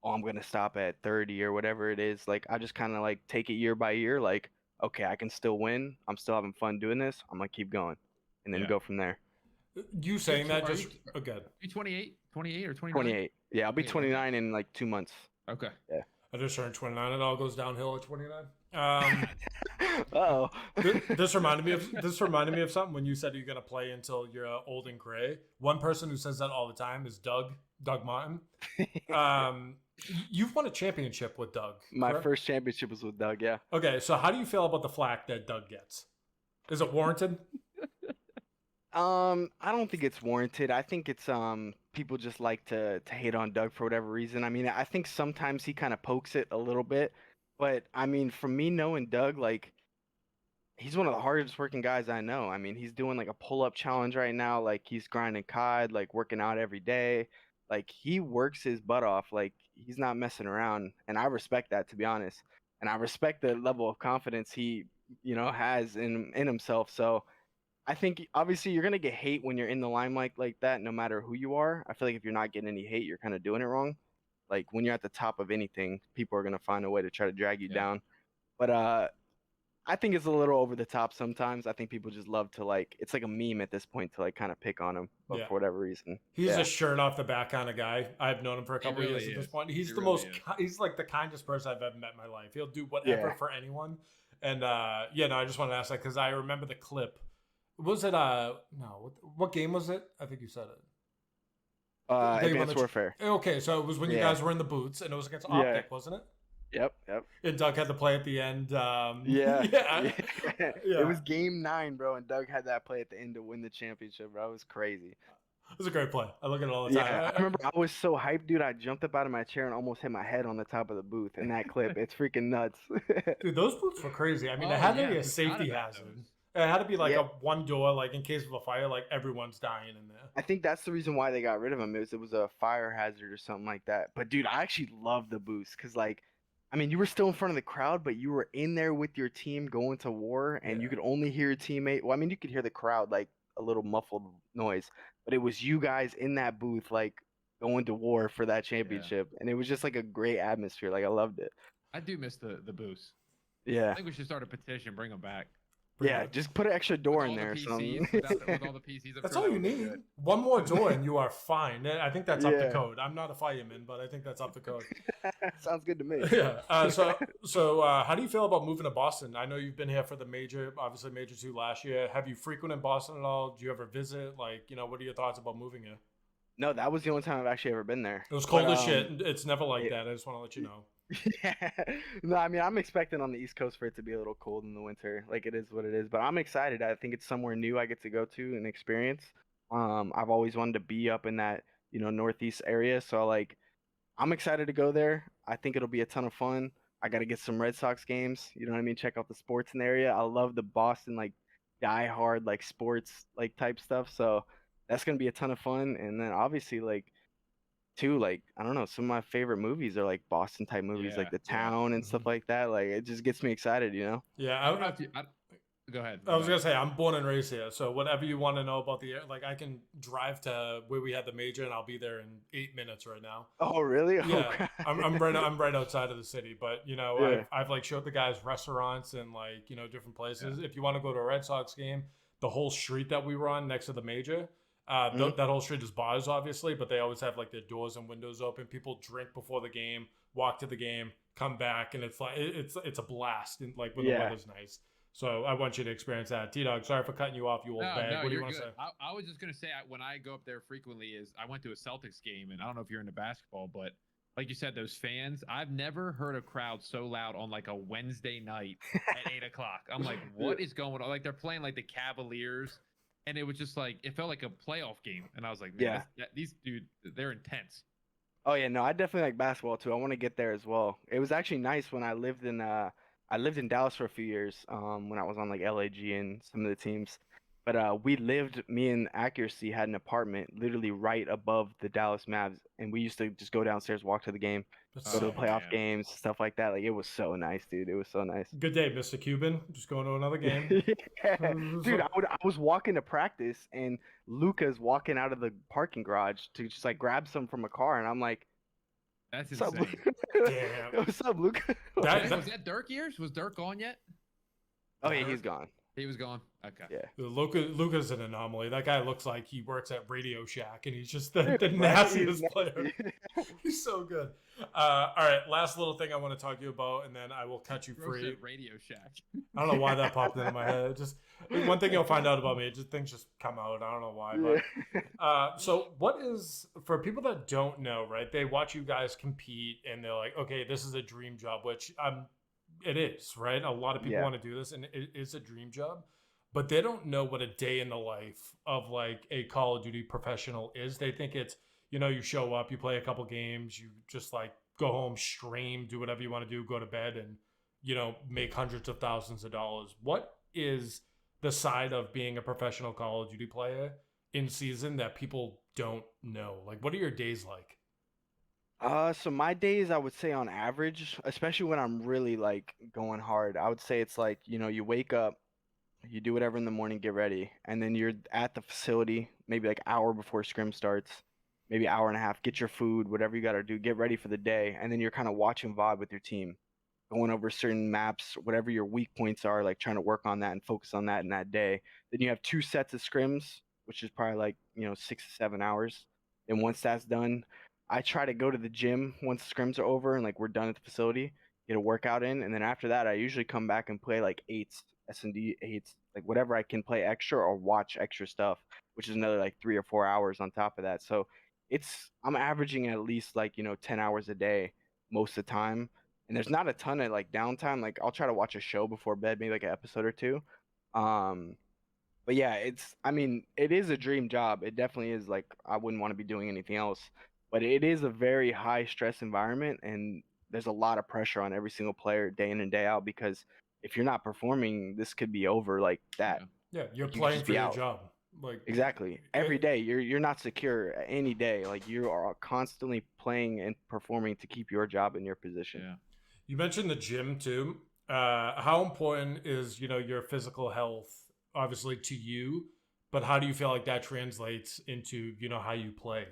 I'm gonna stop at 30 or whatever it is. Like I just kind of like take it year by year. Like, okay, I can still win. I'm still having fun doing this. I'm gonna keep going, and then Yeah. go from there. You saying that Are just you, again. you 28 or 29? 28. Yeah, I'll be 28, okay. 29 in like 2 months. Okay. Yeah. I just turned 29. It all goes downhill at 29. Uh-oh. This reminded me of something when you said you're gonna play until you're old and gray. One person who says that all the time is Doug Martin. You've won a championship with Doug. My correct? first championship was with Doug, yeah. Okay, so how do you feel about the flack that Doug gets? Is it warranted? I don't think it's warranted. I think it's people just like to hate on Doug for whatever reason. I mean, I think sometimes he kind of pokes it a little bit, but I mean, for me knowing Doug, like he's one of the hardest working guys I know. I mean, he's doing like a pull-up challenge right now, like he's grinding COD, like working out every day. Like he works his butt off, like he's not messing around, and I respect that to be honest. And I respect the level of confidence he, has in himself. So, I think obviously you're gonna get hate when you're in the limelight like that, no matter who you are. I feel like if you're not getting any hate, you're kind of doing it wrong. Like when you're at the top of anything, people are gonna find a way to try to drag you Yeah. down. But I think it's a little over the top sometimes. I think people just love to like it's like a meme at this point to like kind of pick on him, but Yeah. for whatever reason. He's Yeah. a shirt off the back kind of guy. I've known him for a couple of really years at this is. point. He's He the really most. is. He's like the kindest person I've ever met in my life. He'll do whatever Yeah. for anyone. And yeah, no, I just want to ask that because I remember the clip. Was it no? What game was it? I think you said it. They won Advanced the- Warfare. Okay, so it was when you Yeah. guys were in the boots, and it was against Yeah. Optic, wasn't it? Yep. And Doug had the play at the end. Yeah. yeah. It was game 9, bro, and Doug had that play at the end to win the championship, bro. It was crazy. It was a great play. I look at it all the time. Yeah, I remember I was so hyped, dude. I jumped up out of my chair and almost hit my head on the top of the booth in that clip. It's freaking nuts. Dude, those boots were crazy. I mean, it Oh, had to yeah, be I a forgot safety about hazard. those. It had to be like Yeah. a one door, like in case of a fire, like everyone's dying in there. I think that's the reason why they got rid of him. It was a fire hazard or something like that. But dude, I actually love the boost because like, I mean, you were still in front of the crowd, but you were in there with your team going to war, and you Yeah. could only hear your teammate. Well, I mean, you could hear the crowd like a little muffled noise, but it was you guys in that booth like going to war for that Yeah. championship, and it was just like a great atmosphere. Like I loved it. I do miss the boost. I Yeah. think we should start a petition, bring them back. Yeah, just put an extra With door in all the there or something. PCs, with all the PCs, I'm That's sure all that you would be need. good. One more door and you are fine. I think that's up to Yeah. code. I'm not a fireman, but I think that's up to code. Sounds good to me. Yeah. So how do you feel about moving to Boston? I know you've been here for the major, obviously major 2 last year. Have you frequented Boston at all? Do you ever visit? Like, what are your thoughts about moving here? No, that was the only time I've actually ever been there. It was cold But, as shit. It's never like it- that. I just want to let you know. Yeah. No, I mean, I'm expecting on the East Coast for it to be a little cold in the winter. Like it is what it is. But I'm excited. I think it's somewhere new I get to go to and experience. I've always wanted to be up in that, Northeast area. So like I'm excited to go there. I think it'll be a ton of fun. I got to get some Red Sox games. You know what I mean? Check out the sports in the area. I love the Boston like die hard like sports like type stuff. So that's gonna be a ton of fun. And then obviously like too like I don't know, some of my favorite movies are like Boston type movies, like Yeah, The yeah. Town and stuff like that. Like it just gets me excited, you know? Yeah, I don't know if you. Go ahead. I was gonna say I'm born and raised here, so whatever you want to know about the like, I can drive to where we had the major, and I'll be there in 8 minutes right now. Oh really? Oh, Yeah, crap. I'm right outside of the city, but Yeah. I've like showed the guys restaurants and like different places. If you want to go to a Red Sox game, the whole street that we were on next to the major, that whole street is bars obviously, but they always have like their doors and windows open. People drink before the game, walk to the game, come back, and it's like it's a blast, and like when the Yeah. weather's nice. So I want you to experience that. T-Dog, sorry for cutting you off, you old bag. No, What do you you're want to good. say? I was just gonna say when I go up there frequently is I went to a Celtics game, and I don't know if you're into basketball, but like you said, those fans, I've never heard a crowd so loud on like a Wednesday night at 8 o'clock. I'm like, what is going on? Like they're playing like the Cavaliers, and it was just like it felt like a playoff game, and I was like, man, these dude, they're intense. Oh yeah, no, I definitely like basketball too. I want to get there as well. It was actually nice when I lived in Dallas for a few years, when I was on like LAG and some of the teams. But me and Accuracy had an apartment literally right above the Dallas Mavs, and we used to just go downstairs, walk to the game, go to the playoff man. games, stuff like that. Like it was so nice, dude. It was so nice. Good day, Mr. Cuban. Just going to another game. Yeah. Dude, I was walking to practice and Luca's walking out of the parking garage to just like grab some from a car, and I'm like, That's "What's up, insane. Luka?" Damn. What's up, Luca? That- Was that Dirk years? Was Dirk gone yet? Oh yeah, he's gone. He was gone. Okay. Yeah. Luca's an anomaly. That guy looks like he works at Radio Shack, and he's just the Right? nastiest He's player. He's so good. All right, last little thing I want to talk to you about, and then I will cut you Gross free. at Radio Shack. I don't know why that popped into my head. It just one thing you'll find out about me. Things just come out. I don't know why. But so what is for people that don't know, right? They watch you guys compete, and they're like, okay, this is a dream job, which it is, right? A lot of people want to do this, and it is a dream job. But they don't know what a day in the life of like a Call of Duty professional is. They think it's, you show up, you play a couple games, you just like go home, stream, do whatever you want to do, go to bed, and, make hundreds of thousands of dollars. What is the side of being a professional Call of Duty player in season that people don't know? Like, what are your days like? So my days, I would say on average, especially when I'm really like going hard, I would say it's like, you wake up, you do whatever in the morning, get ready, and then you're at the facility maybe like hour before scrim starts, maybe hour and a half, get your food, whatever you got to do, get ready for the day, and then you're kind of watching VOD with your team, going over certain maps, whatever your weak points are, like trying to work on that and focus on that in that day. Then you have 2 sets of scrims, which is probably like, 6 to 7 hours. And once that's done, I try to go to the gym once scrims are over and like we're done at the facility, get a workout in, and then after that, I usually come back and play like eights, S&D eights, like whatever I can play extra or watch extra stuff, which is another like 3 or 4 hours on top of that. So I'm averaging at least like 10 hours a day most of the time, and there's not a ton of like downtime. Like I'll try to watch a show before bed, maybe like an episode or two. But yeah, it is a dream job. It definitely is. Like I wouldn't want to be doing anything else, but it is a very high stress environment, and there's a lot of pressure on every single player day in and day out, because if you're not performing, this could be over like that. Yeah, you're You playing just for be your out. job. Like Exactly. Every day you're not secure any day. Like you are constantly playing and performing to keep your job in your position. Yeah. You mentioned the gym too. How important is, your physical health, obviously to you, but how do you feel like that translates into, you know, how you play?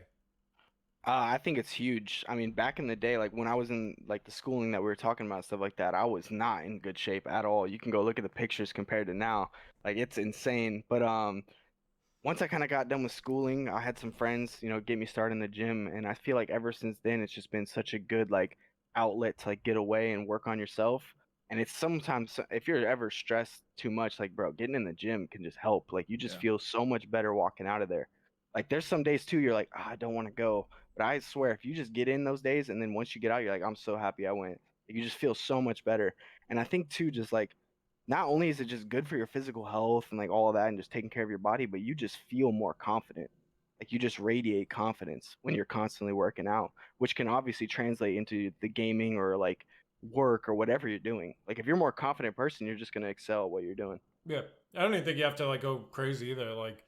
I think it's huge. I mean, back in the day, like when I was in like the schooling that we were talking about, stuff like that, I was not in good shape at all. You can go look at the pictures compared to now. Like it's insane. But once I kind of got done with schooling, I had some friends, get me started in the gym, and I feel like ever since then it's just been such a good like outlet to like get away and work on yourself. And it's sometimes if you're ever stressed too much, like bro, getting in the gym can just help. Like you just Yeah. feel so much better walking out of there. Like there's some days too you're like, I don't want to go, but I swear if you just get in those days and then once you get out, you're like, I'm so happy I went. Like, you just feel so much better. And I think too, just like not only is it just good for your physical health and like all of that and just taking care of your body, but you just feel more confident. Like you just radiate confidence when you're constantly working out, which can obviously translate into the gaming or like work or whatever you're doing. Like if you're a more confident person, you're just gonna excel at what you're doing. Yeah. I don't even think you have to like go crazy either. Like,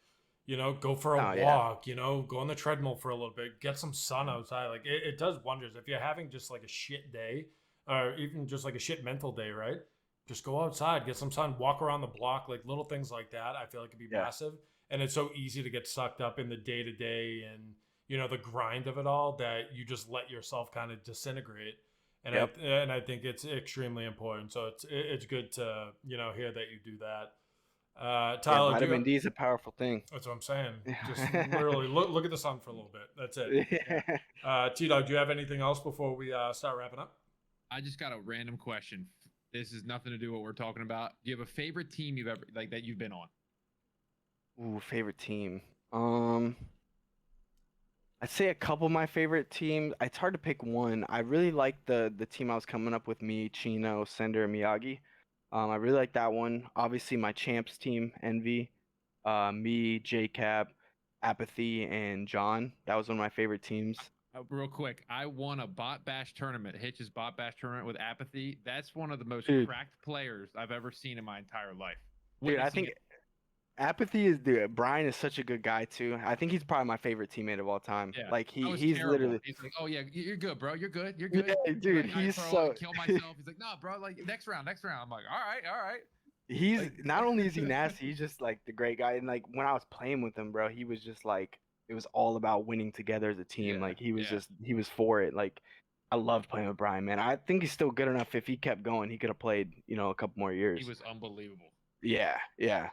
you know, go for a Oh yeah. walk, you know, go on the treadmill for a little bit, get some sun outside. Like it does wonders. If you're having just like a shit day or even just like a shit mental day, right? Just go outside, get some sun, walk around the block, like little things like that. I feel like it'd be Yeah. massive. And it's so easy to get sucked up in the day to day and, you know, the grind of it all that you just let yourself kind of disintegrate. And Yep. I think it's extremely important. So it's good to, you know, hear that you do that. Yeah, Tyler, vitamin D is a powerful thing. that's what I'm saying. Just literally look at the sun for a little bit. That's it. Yeah. T-Dog, do you have anything else before we start wrapping up? I just got a random question. This is nothing to do with what we're talking about. Do you have a favorite team you've ever like that you've been on? Ooh, favorite team. I'd say a couple of my favorite teams. It's hard to pick one. I really like the team I was coming up with, me, Chino, Sender, and Miyagi. I really like that one. Obviously, my champs team, Envy, me, JCab, Apathy, and John. That was one of my favorite teams. Real quick, I won a bot bash tournament, Hitch's bot bash tournament with Apathy. That's one of the most Dude. cracked players I've ever seen in my entire life. Dude, I Witnessing think it- Apathy is Brian is such a good guy too. I think he's probably my favorite teammate of all time. yeah, Like I was he's terrible. literally He's like, oh yeah, you're good, bro. You're good. You're good. Yeah, dude, Like, I he's throw so and kill myself. He's like, nah, bro. Like next round. I'm like, all right. he's Like- not only is he nasty, he's just like the great guy. And like when I was playing with him, bro, he was just like it was all about winning together as a team. Yeah, Like he was yeah. he was for it. Like I loved playing with Brian, man. I think he's still good enough. If he kept going, he could have played, a couple more years. He was unbelievable. Yeah, yeah.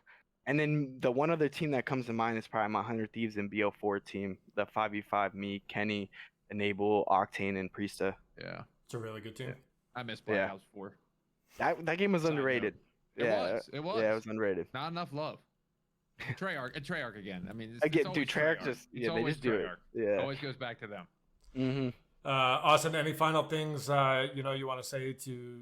And then the one other team that comes to mind is probably my 100 Thieves and BO4 team. The 5v5, me, Kenny, Enable, Octane, and Priestahh. Yeah, It's a really good team. Yeah. I miss Black Yeah. Ops 4. That game was Side note. underrated. It Yeah, was. It was. Yeah, it was underrated. Not enough love. Treyarch again. I mean, Again, it's dude, always Treyarch just It's they always just do it. Treyarch. Yeah. Always goes back to them. Mm-hmm. Austin, any final things you know you want to say to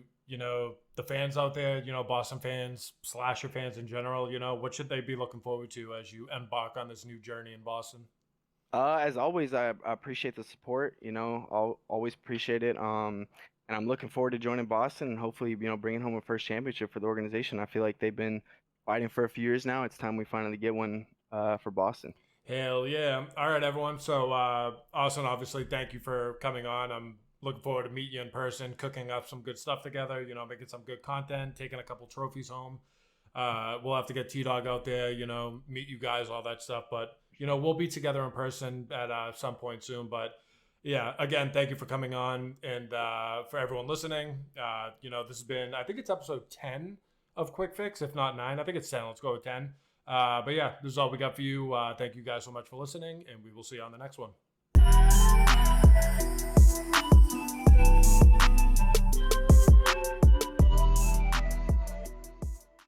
the fans out there, Boston fans, SlasheR fans in general? What should they be looking forward to as you embark on this new journey in Boston? As always, I appreciate the support. I'll always appreciate it. And I'm looking forward to joining Boston and hopefully, bringing home a first championship for the organization. I feel like they've been fighting for a few years now. It's time we finally get one for Boston. Hell yeah. All right, everyone. So, Austin, obviously, thank you for coming on. I'm looking forward to meeting you in person, cooking up some good stuff together, making some good content, taking a couple trophies home. We'll have to get T-Dog out there, meet you guys, all that stuff. But, we'll be together in person at some point soon. But, yeah, again, thank you for coming on. And for everyone listening, this has been, I think it's episode 10 of Quick Fix, if not 9. I think it's 10. Let's go with 10. But yeah, this is all we got for you. Thank you guys so much for listening, and we will see you on the next one.